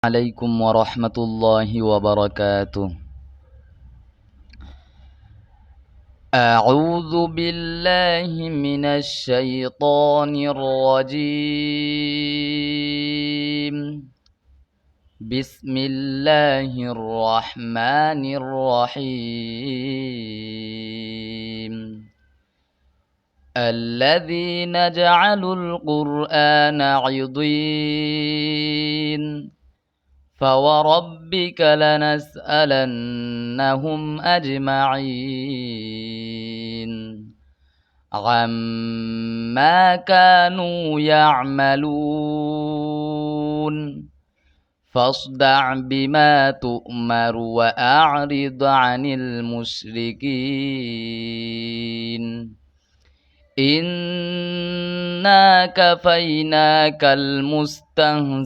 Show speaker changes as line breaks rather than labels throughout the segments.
عليكم ورحمة الله وبركاته. أعوذ بالله من الشيطان الرجيم. بسم الله الرحمن الرحيم. الذين جعلوا القرآن عضين فوربك لنسألنهم أجمعين عما كانوا يعملون فاصدع بما تؤمر وأعرض عن المشركين إنا كفيناك المستهزئين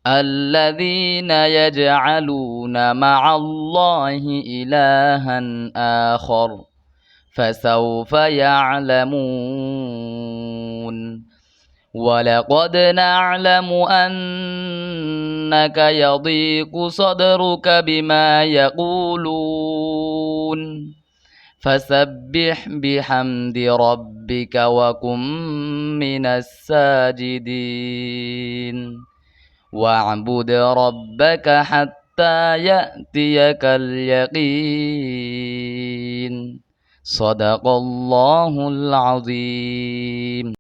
الذين يجعلون مع الله إلها آخر فسوف يعلمون ولقد نعلم أنك يضيق صدرك بما يقولون فسبح بحمد ربك وكن من الساجدين واعبد ربك حتى يأتيك اليقين. صدق الله العظيم.